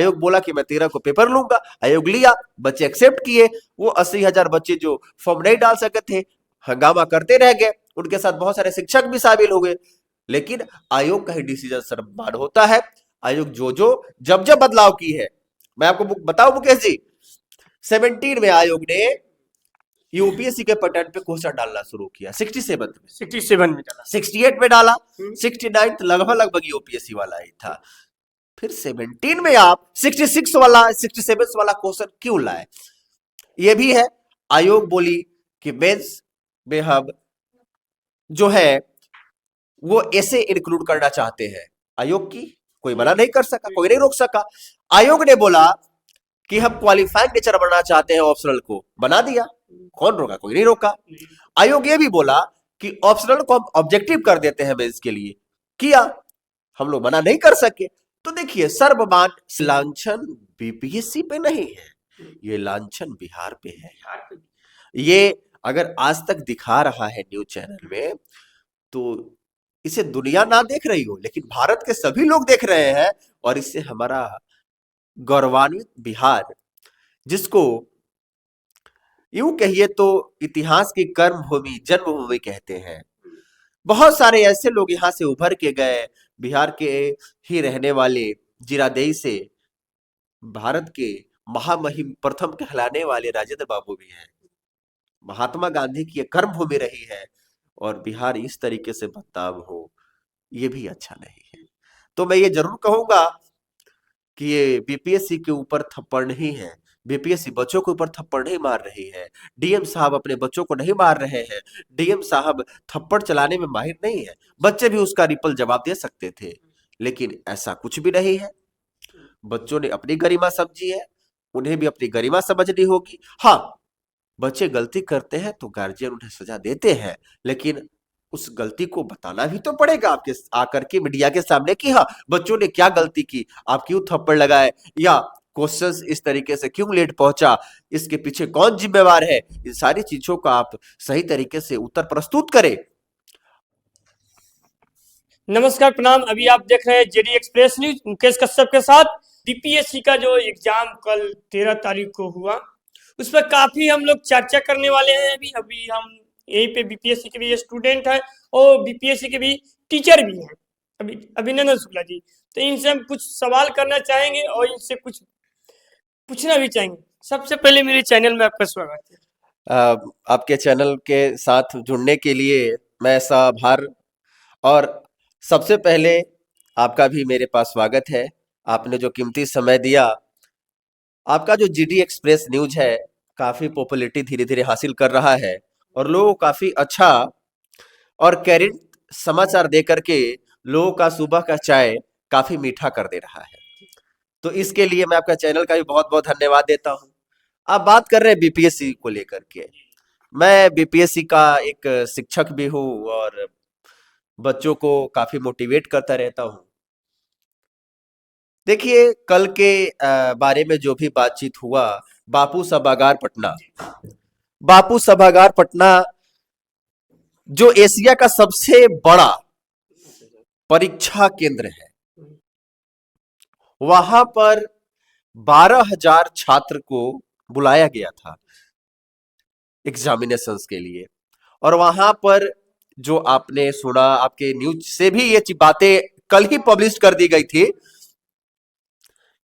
आयोग बोला कि मैं 13 को पेपर लूंगा, आयोग लिया, बच्चे एक्सेप्ट किए। वो 80,000 बच्चे जो फॉर्म नहीं डाल सके थे, हंगामा करते रह गए, उनके साथ बहुत सारे शिक्षक भी शामिल हो गए। लेकिन आयोग का ही डिसीजन सर्वमान्य होता है। आयोग जो जब जब बदलाव की है, मैं आपको बताऊं मुकेश जी, 17 में आयोग ने यूपीएससी के पैटर्न पे क्वेश्चन डालना शुरू किया, 67 में डाला, 68 में डाला, 69 लगभग यूपीएससी वाला ही था। फिर 17 में आप 66 वाला 67 वाला क्वेश्चन क्यों लाए? ये भी है, आयोग बोली कि मेंस में हम जो है वो ऐसे इंक्लूड करना चाहते हैं। आयोग की कोई मना नहीं कर सका, कोई नहीं रोक सका। आयोग ने बोला कि हम क्वालिफाइंग नेचर बनाना चाहते हैं, ऑप्शनल को बना दिया, कौन रोका? कोई नहीं रोका। आयोग ये भी बोला कि ऑप्शनल को हम ऑब्जेक्टिव कर देते हैं मेंस के लिए, किया, हम लोग मना नहीं कर सके। तो देखिए, सर्वमान लांछन बीपीएससी पे नहीं है, ये लांछन बिहार पे है। ये अगर आज तक दिखा रहा है न्यूज चैनल में, तो इसे दुनिया ना देख रही हो, लेकिन भारत के सभी लोग देख रहे हैं। और इससे हमारा गौरवान्वित बिहार, जिसको यूं कहिए तो इतिहास की कर्म भूमि, जन्मभूमि कहते हैं, बहुत सारे ऐसे लोग यहां से उभर के गए। बिहार के ही रहने वाले जीरादेई से भारत के महामहिम प्रथम कहलाने वाले राजेंद्र बाबू भी हैं। महात्मा गांधी की कर्म भूमि रही है, और बिहार इस तरीके से बदनाम हो, ये भी अच्छा नहीं है। तो मैं ये जरूर कहूंगा कि ये बीपीएससी के ऊपर थप्पड़ नहीं है, बीपीएससी बच्चों के ऊपर थप्पड़ नहीं मार रही है, डीएम साहब अपने बच्चों को नहीं मार रहे हैं, डीएम साहब थप्पड़ चलाने में माहिर नहीं है, बच्चे भी उसका रिपल जवाब दे सकते थे, लेकिन ऐसा कुछ भी नहीं है। बच्चों ने अपनी गरिमा समझी है, उन्हें भी अपनी गरिमा समझनी होगी। हाँ, बच्चे गलती करते हैं तो गार्जियन उन्हें सजा देते हैं, लेकिन उस गलती को बताना भी तो पड़ेगा आपके आकर के मीडिया के सामने कि हाँ, बच्चों ने क्या गलती की, आप क्यों थप्पड़ लगाए, या क्वेश्चंस इस तरीके से क्यों लेट पहुंचा, इसके पीछे कौन जिम्मेवार है। इन सारी चीजों का आप सही तरीके से उत्तर प्रस्तुत करें। नमस्कार, प्रणाम। अभी आप देख रहे हैं JD express news, Mukesh Kashyap के साथ। बीपीएससी का जो एग्जाम कल 13 तारीख को हुआ, उस पर काफी हम लोग चर्चा करने वाले हैं। अभी हम यहीं पे बीपीएससी के भी स्टूडेंट हैं और बीपीएससी के भी टीचर भी हैं, अभी अभिनंदन शुक्ला जी। तो इनसे हम कुछ सवाल करना चाहेंगे और इनसे कुछ पूछना भी चाहेंगे। सबसे पहले मेरे चैनल में आपका स्वागत है। आपके चैनल के साथ जुड़ने के लिए मैं ऐसा आभार, और सबसे पहले आपका भी मेरे पास स्वागत है। आपने जो कीमती समय दिया, आपका जो जीडी एक्सप्रेस न्यूज है काफी पॉपुलैरिटी धीरे धीरे हासिल कर रहा है, और लोग काफी अच्छा और कैरेंट समाचार दे करके लोगों का सुबह का चाय काफी मीठा कर दे रहा है। तो इसके लिए मैं आपका चैनल का भी बहुत बहुत धन्यवाद देता हूं। आप बात कर रहे हैं बीपीएससी को लेकर के, मैं बीपीएससी का एक शिक्षक भी हूं और बच्चों को काफी मोटिवेट करता रहता हूं। देखिए, कल के बारे में जो भी बातचीत हुआ, बापू सभागार पटना, बापू सभागार पटना जो एशिया का सबसे बड़ा परीक्षा केंद्र है, वहां पर 12,000 छात्र को बुलाया गया था एग्जामिनेशंस के लिए। और वहां पर जो आपने सुना, आपके न्यूज से भी ये बातें कल ही पब्लिश कर दी गई थी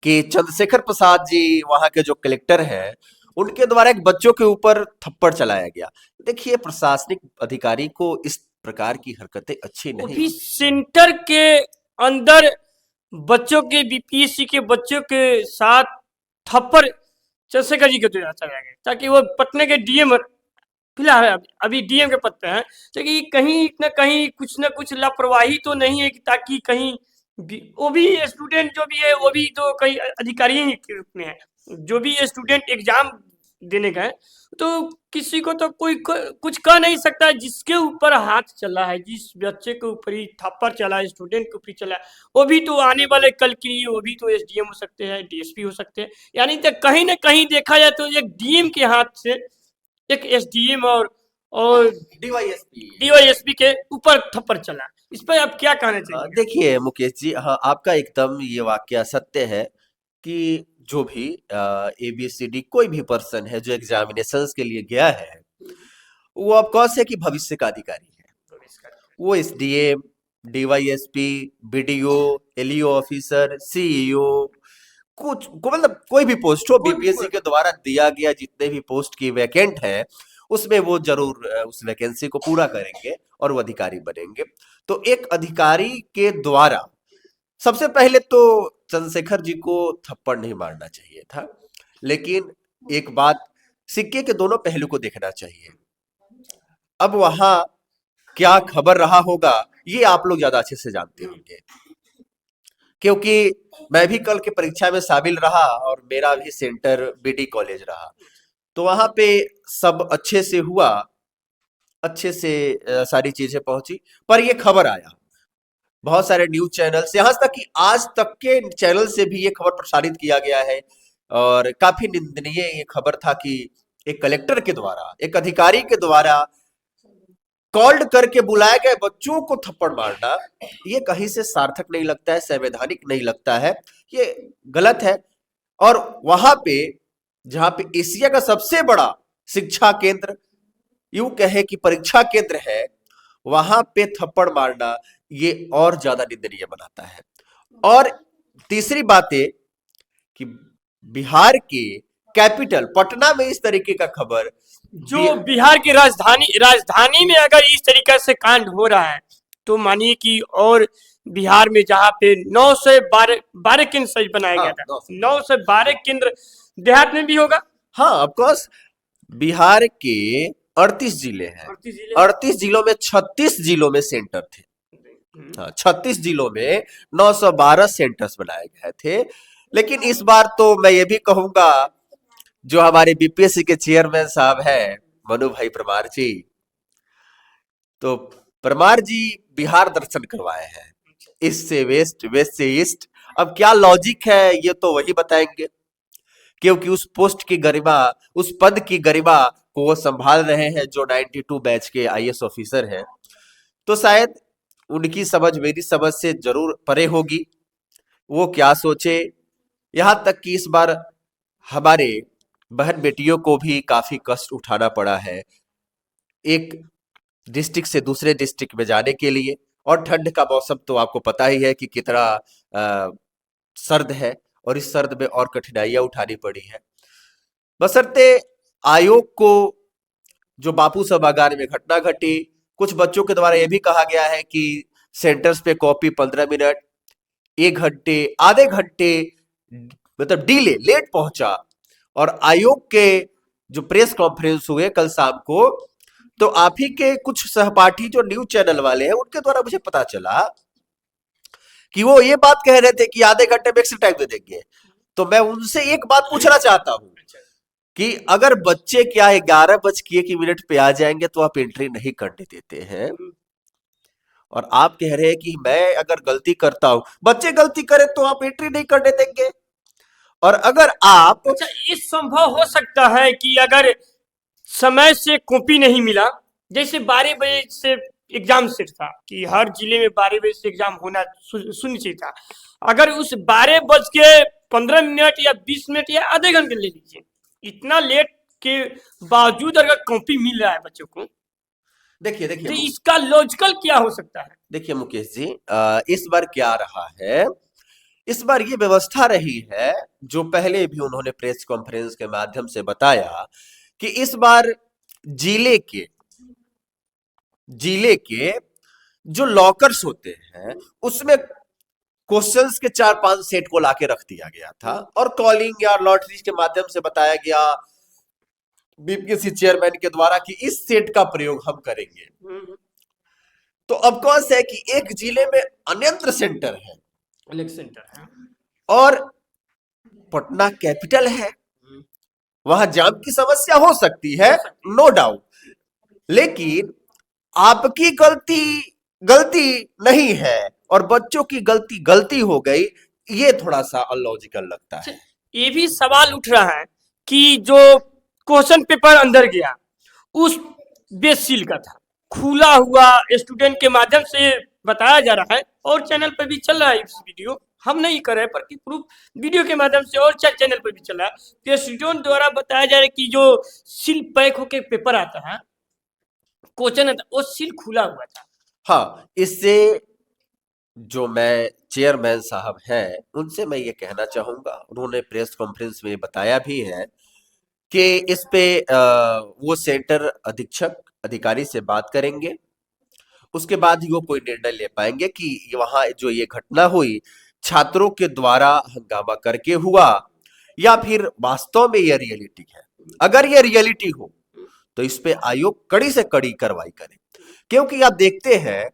कि चंद्रशेखर प्रसाद जी वहां के जो कलेक्टर हैं, उनके द्वारा एक बच्चों के ऊपर थप्पड़ चलाया गया। देखिए, प्रशासनिक अधिकारी को इस प्रकार की हरकतें अच्छी नहीं। भी सेंटर के अंदर बच्चों के, बीपीएससी के बच्चों के साथ थप्पड़ चंद्रशेखर जी के द्वारा चलाया गया, ताकि वो पटना के डीएम फिलहाल अभी डीएम के पद पे हैं, ताकि कहीं न कुछ लापरवाही तो नहीं है, ताकि कहीं वो भी स्टूडेंट जो भी है वो भी तो कई अधिकारी ही के रूप में है। जो भी स्टूडेंट एग्जाम देने गए, तो किसी को तो कोई कुछ कह नहीं सकता। जिसके ऊपर हाथ चला है, जिस बच्चे के ऊपर ही थप्पड़ चला है, स्टूडेंट के ऊपर चला है, वो भी तो आने वाले कल के लिए वो भी तो एसडीएम हो सकते हैं, डीएसपी हो सकते हैं। यानी तो कहीं ना कहीं देखा जाए तो एक डीएम के हाथ से एक एसडीएम और डीवाईएसपी के ऊपर थप्पड़ चला। इस पर आप क्या कहना चाहिए? देखिए मुकेश जी, हाँ, आपका एकदम ये वाकया सत्य है कि जो भी ABCD कोई भी पर्सन है जो एग्जामिनेशंस के लिए गया है, वो ऑफ कोर्स है कि भविष्य का अधिकारी है। वो SDM, DYSP, BDO, LEO officer, CEO, मतलब कोई भी पोस्ट हो, BPSC के द्वारा दिया गया जितने भी पोस्ट की वैकेंट है, उसमें वो जरूर उस वैकेंसी को पूरा करेंगे और वो अधिकारी बनेंगे। तो एक अधिकारी के द्वारा सबसे पहले तो चंद्रशेखर जी को थप्पड़ नहीं मारना चाहिए था, लेकिन एक बात, सिक्के के दोनों पहलू को देखना चाहिए। अब वहां क्या खबर रहा होगा ये आप लोग ज्यादा अच्छे से जानते होंगे, क्योंकि मैं भी कल की परीक्षा में शामिल रहा और मेरा भी सेंटर BD कॉलेज रहा। तो वहां पे सब अच्छे से हुआ, अच्छे से सारी चीजें पहुंची, पर ये खबर आया बहुत सारे न्यूज चैनल से, यहाँ तक कि आज तक के चैनल से भी ये खबर प्रसारित किया गया है। और काफी निंदनीय ये खबर था कि एक कलेक्टर के द्वारा, एक अधिकारी के द्वारा कॉल्ड करके बुलाए गए बच्चों को थप्पड़ मारना, ये कहीं से सार्थक नहीं लगता है, संवैधानिक नहीं लगता है, ये गलत है। और वहां पे जहां पे एशिया का सबसे बड़ा शिक्षा केंद्र, यूं कहे कि परीक्षा केंद्र है, वहां पे थप्पड़ मारना ये और ज्यादा निंदनीय बनाता है। और तीसरी बात है कि बिहार के कैपिटल पटना में इस तरीके का खबर, जो बिहार की राजधानी में अगर इस तरीके से कांड हो रहा है, तो मानिए कि और बिहार में जहाँ पे 9 से 12 केंद्र सही बनाया गया था, 9 से 12 केंद्र देहात में भी होगा। हाँ, ऑफ कोर्स बिहार के 38 जिले हैं, 38 जिलों में 36 जिलों में सेंटर थे। हाँ, 36 जिलों में 912 सेंटर्स बनाए गए थे। लेकिन इस बार तो मैं ये भी कहूंगा, जो हमारे BPSC के चेयरमैन साहब हैं मनु भाई परमार जी, तो परमार जी बिहार दर्शन करवाए हैं, ईस्ट से वेस्ट, वेस्ट से ईस्ट। अब क्या लॉजिक है ये तो वही बताएंगे, क्योंकि उस पोस्ट की गरिमा, उस पद की गरिमा को वो संभाल रहे हैं जो 92 बैच के IAS ऑफिसर हैं। तो शायद उनकी समझ मेरी समझ से जरूर परे होगी, वो क्या सोचे। यहां तक कि इस बार हमारे बहन बेटियों को भी काफी कष्ट उठाना पड़ा है एक डिस्ट्रिक्ट से दूसरे डिस्ट्रिक्ट में जाने के लिए। और ठंड का मौसम तो आपको पता ही है कि कितना सर्द है, और इस सर्द में और कठिनाइयां उठानी पड़ी है। बशर्ते आयोग को जो बापू सभागार में घटना घटी, कुछ बच्चों के द्वारा यह भी कहा गया है कि सेंटर्स पे कॉपी 15 मिनट, 1 घंटे, आधे घंटे मतलब डिले, लेट पहुंचा। और आयोग के जो प्रेस कॉन्फ्रेंस हुए कल शाम को, तो आप ही के कुछ सहपाठी जो न्यूज चैनल वाले हैं, उनके द्वारा मुझे पता चला कि वो ये बात कह रहे थे कि आधे घंटे में एक्स्ट्रा टाइम दे देंगे। तो मैं उनसे एक बात पूछना चाहता हूं कि अगर बच्चे क्या 11:01 पे आ जाएंगे तो आप एंट्री नहीं करने देते हैं, और आप कह रहे हैं कि मैं अगर गलती करता हूं, बच्चे गलती करें तो आप एंट्री नहीं करने देंगे। और अगर आप, अच्छा, ये संभव हो सकता है कि अगर समय से कॉपी नहीं मिला, जैसे 12 बजे से एग्जाम सेट था कि हर जिले में 12 बजे से एग्जाम होना सुनिश्चित था, अगर उस 12:15 या 20 मिनट या आधे घंटे ले लीजिए, इतना लेट के बावजूद अगर कॉपी मिल रहा है बच्चों को, देखिए तो इसका लॉजिकल क्या हो सकता है? देखिए मुकेश जी, इस बार क्या रहा है, इस बार ये व्यवस्था रही है जो पहले भी उन्होंने प्रेस कॉन्फ्रेंस के माध्यम से बताया कि इस बार जिले के जो लॉकर्स होते हैं उसमें क्वेश्चंस के 4-5 सेट को लाके रख दिया गया था, और कॉलिंग या लॉटरी के माध्यम से बताया गया BPSC चेयरमैन के द्वारा कि इस सेट का प्रयोग हम करेंगे। तो अब कौन सा है कि एक जिले में अन्यंत्र सेंटर है, अलग सेंटर है, और पटना कैपिटल है, वहां जाम की समस्या हो सकती है, नो डाउट, लेकिन आपकी गलती नहीं है और बच्चों की गलती हो गई, ये थोड़ा सा अनलॉजिकल लगता है। ये भी सवाल उठ रहा है कि जो क्वेश्चन पेपर अंदर गया उस बेस सील का था, खुला हुआ स्टूडेंट के माध्यम से बताया जा रहा है, और चैनल पर भी चल रहा है इस वीडियो। हम नहीं कर रहे, पर प्रूफ वीडियो के माध्यम से और चैनल पर भी चला है कि स्टूडेंट द्वारा बताया जा रहा है कि जो सील पैक होके पेपर आता है, क्वेश्चन आता है, वो सील खुला हुआ था। हाँ, इससे जो मैं चेयरमैन साहब हैं उनसे मैं ये कहना चाहूंगा, उन्होंने प्रेस कॉन्फ्रेंस में बताया भी है कि इस पे वो सेंटर अधीक्षक अधिकारी से बात करेंगे, उसके बाद ही वो कोई निर्णय ले पाएंगे कि वहां जो ये घटना हुई छात्रों के द्वारा हंगामा करके हुआ या फिर वास्तव में ये रियलिटी है। अगर ये रियलिटी हो तो इस पे आयोग कड़ी से कड़ी कार्रवाई करे, क्योंकि आप देखते हैं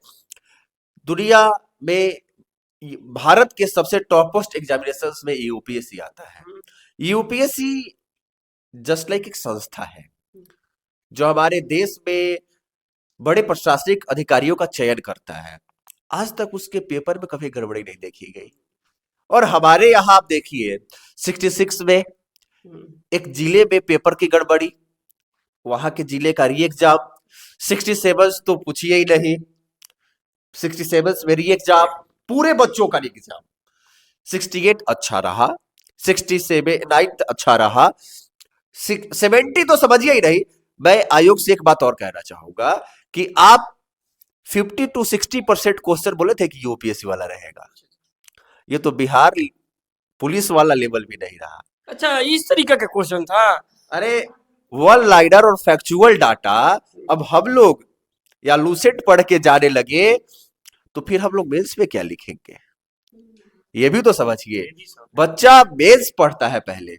दुनिया में भारत के सबसे टॉपेस्ट एग्जामिनेशंस में यूपीएससी आता है। यूपीएससी जस्ट लाइक एक संस्था है जो हमारे देश में बड़े प्रशासनिक अधिकारियों का चयन करता है। आज तक उसके पेपर में कभी गड़बड़ी नहीं देखी गई। और हमारे यहाँ आप देखिए 66 में एक जिले में पेपर की गड़बड़ी, वहां के जिले का री एग्जाम, 67 तो पूछिए ही नहीं, 67 में री एग्जाम पूरे बच्चों का री एग्जाम, 68 अच्छा रहा, 69 अच्छा रहा, 70 तो समझिए ही नहीं। मैं आयोग से एक बात और कहना चाहूंगा कि आप 50 to 60% क्वेश्चन बोले थे कि यूपीएससी वाला रहेगा, ये तो बिहार पुलिस वाला लेवल भी नहीं रहा। अच्छा, इस तरीके का क्वेश्चन था। अरे वन लाइनर और फैक्चुअल डाटा अब हम लोग या लूसेंट पढ़ के जाने लगे तो फिर हम लोग मेंस में क्या लिखेंगे, ये भी तो समझिए। बच्चा मेंस पढ़ता है पहले,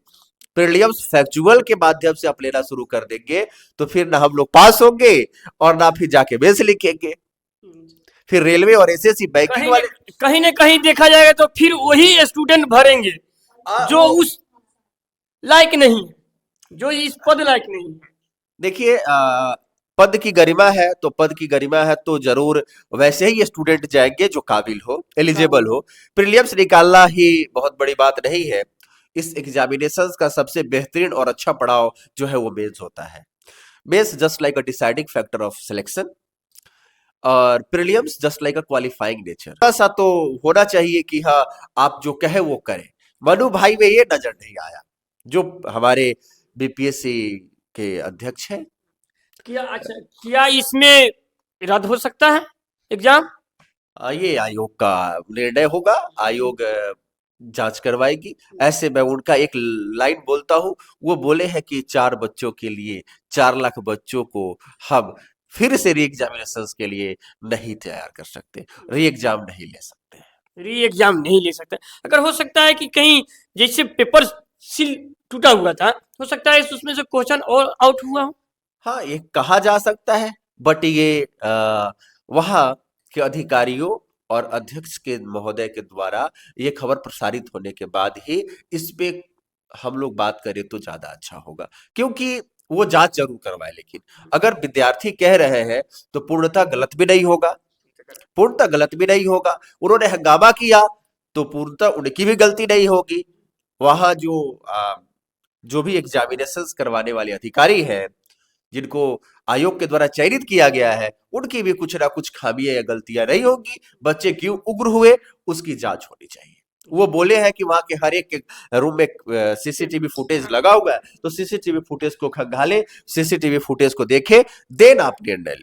प्रीलिम्स फैक्चुअल के माध्यम से आप लेना शुरू कर देंगे तो फिर ना हम लोग पास होंगे और ना फिर जाके मेंस लिखेंगे। फिर रेलवे और एसएससी बैंकिंग वाले कहीं ना कहीं देखा जाएगा तो फिर वही स्टूडेंट भरेंगे जो उस लायक नहीं है, जो इस पद लायक नहीं है। देखिए पद की गरिमा है तो पद की गरिमा है तो जरूर वैसे ही स्टूडेंट जाएंगे जो काबिल हो, एलिजिबल हो। प्रीलिम्स निकालना ही बहुत बड़ी बात नहीं है। इस एग्जामिनेशंस का सबसे बेहतरीन और अच्छा पड़ाव जो है वो मेंस होता है। Mains just like a deciding factor of selection और prelims just like a qualifying nature. थोड़ा सा तो होना चाहिए कि हाँ आप जो कहे वो करें। मनु भाई में ये नजर नहीं आया जो हमारे बीपीएससी के अध्यक्ष हैं। क्या इसमें रद्द हो सकता है एग्जाम? ये आयोग का निर्णय होगा, आयोग जांच करवाएगी। ऐसे मैं उनका एक लाइन बोलता हूं, वो बोले हैं कि 4 बच्चों के लिए 4 लाख बच्चों को हम फिर से री एग्जामिनेशंस के लिए नहीं तैयार कर सकते, री एग्जाम नहीं ले सकते, री एग्जाम नहीं ले सकते। अगर हो सकता है कि कहीं जैसे पेपर सील टूटा हुआ था, हो सकता है उसमें से क्वेश्चन और आउट हुआ हो। हाँ ये कहा जा सकता है, बट ये वहां के अधिकारियों और अध्यक्ष के महोदय के द्वारा ये खबर प्रसारित होने के बाद ही इस पे हम लोग बात करें तो ज्यादा अच्छा होगा, क्योंकि वो जांच जरूर करवाए। लेकिन अगर विद्यार्थी कह रहे हैं तो पूर्णतः गलत भी नहीं होगा, पूर्णतः गलत भी नहीं होगा। उन्होंने हंगामा किया तो पूर्णतः उनकी भी गलती नहीं होगी। वहां जो भी एग्जामिनेशंस करवाने वाले अधिकारी हैं जिनको आयोग के द्वारा चयनित किया गया है, उनकी भी कुछ ना कुछ खामियां या गलतियां नहीं होंगी। बच्चे क्यों उग्र हुए उसकी जांच होनी चाहिए। वो बोले हैं कि वहां के हर एक रूम में सीसीटीवी फुटेज लगा हुआ है, तो सीसीटीवी फुटेज को खंगाले, सीसीटीवी फुटेज को देखे, देन आप निर्णय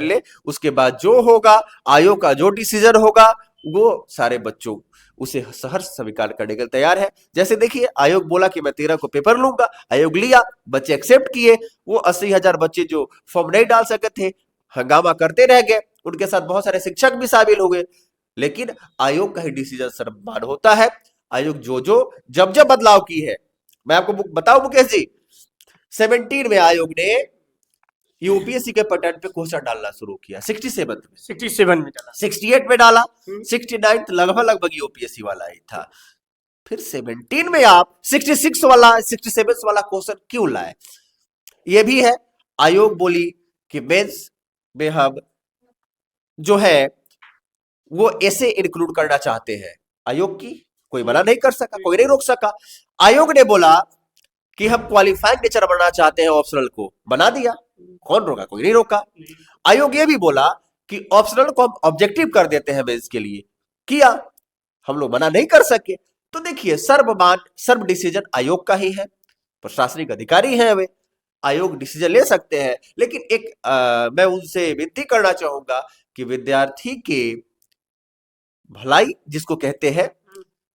ले। उसके बाद जो होगा, आयोग का जो डिसीजन होगा, वो सारे बच्चों उसे सहर्ष स्वीकार करने के लिए तैयार है। जैसे देखिए आयोग बोला कि मैं 13 को पेपर लूंगा, आयोग लिया, बच्चे एक्सेप्ट किए। वो 80,000 बच्चे जो फॉर्म नहीं डाल सके थे, हंगामा करते रह गए, उनके साथ बहुत सारे शिक्षक भी शामिल हो गए। लेकिन आयोग का ही डिसीजन सर्वमान्य होता है। आयोग जो जब बदलाव की है, मैं आपको बताऊं मुकेश जी, 17 में आयोग ने यूपीएससी के पैटर्न पे क्वेश्चन डालना शुरू किया, 67 में डाला, 68 में डाला, 69 लगभग यूपीएससी वाला ही था। फिर 17 में आप 66 वाला 67 वाला क्वेश्चन क्यों लाए? ये भी है। आयोग बोली कि मेंस में हम जो है वो ऐसे इंक्लूड करना चाहते हैं। आयोग की कोई मना नहीं कर सका, कोई नहीं रोक सका। आयोग ने बोला कि हम क्वालिफाइंग नेचर बनाना चाहते हैं, ऑप्शनल को बना दिया, कौन रोका? कोई नहीं रोका। आयोग ये भी बोला कि ऑप्शनल को हम ऑब्जेक्टिव कर देते हैं मेंस के लिए, किया। हम लोग मना नहीं कर सके। तो देखिए, सर्व डिसीजन आयोग का ही है, प्रशासनिक अधिकारी है वे, आयोग डिसीजन ले सकते हैं। लेकिन एक मैं उनसे विनती करना चाहूंगा कि विद्यार्थी के भलाई जिसको कहते हैं,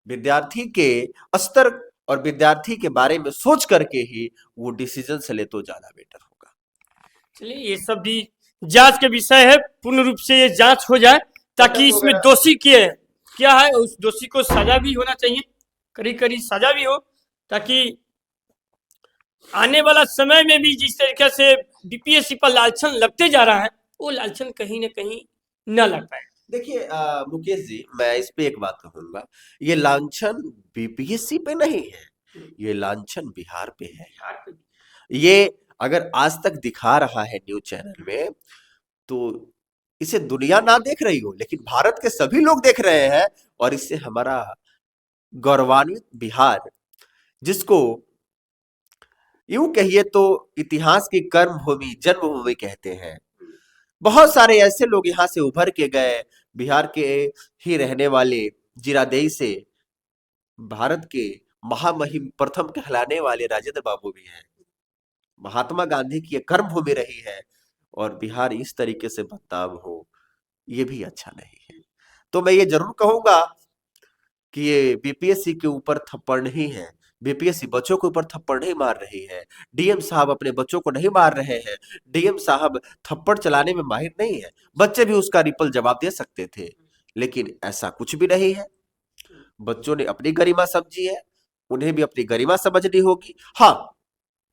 विद्यार्थी के स्तर और विद्यार्थी के बारे में सोच करके ही वो डिसीजन से ले तो ज्यादा बेटर होगा। चलिए, ये सब भी जांच के विषय है, पूर्ण रूप से ये जांच हो जाए ताकि इसमें दोषी क्या है, उस दोषी को सजा भी होना चाहिए, कड़ी कड़ी सजा भी हो, ताकि आने वाला समय में भी जिस तरीके से बीपीएससी पर लालछन लगते जा रहा है, वो लालछन कहीं ना कहीं न लग पाए। देखिए मुकेश जी, मैं इस पे एक बात कहूंगा, ये लांछन बीपीएससी पे नहीं है, ये लांछन बिहार पे है। ये अगर आज तक दिखा रहा है न्यूज चैनल में, तो इसे दुनिया ना देख रही हो, लेकिन भारत के सभी लोग देख रहे हैं। और इससे हमारा गौरवान्वित बिहार, जिसको यूं कहिए तो इतिहास की कर्म भूमि, जन्मभूमि कहते हैं, बहुत सारे ऐसे लोग यहाँ से उभर के गए, बिहार के ही रहने वाले, जीरादेई से भारत के महामहिम प्रथम कहलाने वाले राजेंद्र बाबू भी हैं। महात्मा गांधी की ये कर्म भूमि रही है, और बिहार इस तरीके से बदनाम हो, ये भी अच्छा नहीं है। तो मैं ये जरूर कहूंगा कि ये बीपीएससी के ऊपर थप्पड़ नहीं है, बीपीएससी बच्चों के ऊपर थप्पड़ नहीं मार रही है, डीएम साहब अपने बच्चों को नहीं मार रहे हैं, डीएम साहब थप्पड़ चलाने में माहिर नहीं है, बच्चे भी उसका रिपल जवाब दे सकते थे, लेकिन ऐसा कुछ भी नहीं है। बच्चों ने अपनी गरिमा समझी है, उन्हें भी अपनी गरिमा समझनी होगी। हाँ,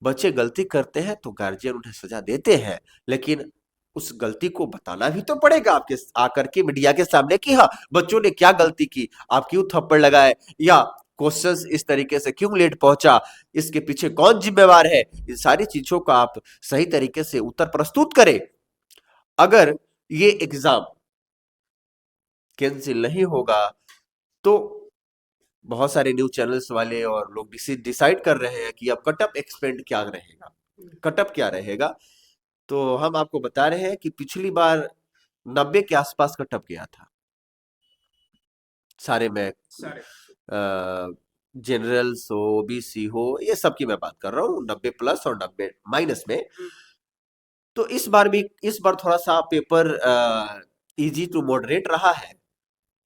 बच्चे गलती करते हैं तो गार्जियन उन्हें सजा देते हैं, लेकिन उस गलती को बताना भी तो पड़ेगा आपके आकर के मीडिया के सामने कि हाँ, बच्चों ने क्या गलती की, आप क्यों थप्पड़ लगाए, या क्वेश्चंस इस तरीके से क्यों लेट पहुंचा, इसके पीछे कौन जिम्मेवार है। इन सारी चीजों का आप सही तरीके से उत्तर प्रस्तुत करें। अगर ये एग्जाम कैंसिल नहीं होगा तो बहुत सारे न्यूज चैनल्स वाले और लोग डिसाइड कर रहे हैं कि अब कटअप एक्सपेंड क्या रहेगा, कटअप क्या रहेगा। तो हम आपको बता रहे हैं कि पिछली बार 90 के आसपास कटअप गया था सारे में, जनरल्स हो, ओबीसी हो, ये सब की मैं बात कर रहा हूँ, 90 प्लस और 90 माइनस में। तो इस बार थोड़ा सा पेपर इजी टू मॉडरेट रहा है,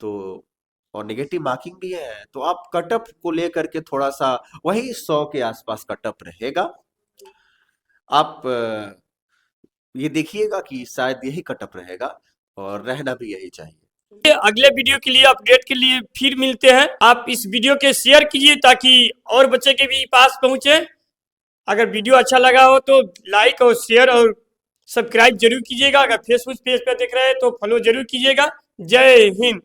तो और नेगेटिव मार्किंग भी है, तो आप कटअप को लेकर के थोड़ा सा वही 100 के आसपास कटअप रहेगा। आप ये देखिएगा कि शायद यही कटअप रहेगा, और रहना भी यही चाहिए। अगले वीडियो के लिए, अपडेट के लिए फिर मिलते हैं। आप इस वीडियो के शेयर कीजिए ताकि और बच्चे के भी पास पहुंचे। अगर वीडियो अच्छा लगा हो तो लाइक और शेयर और सब्सक्राइब जरूर कीजिएगा। अगर फेसबुक पेज पर देख रहे हैं तो फॉलो जरूर कीजिएगा। जय हिंद।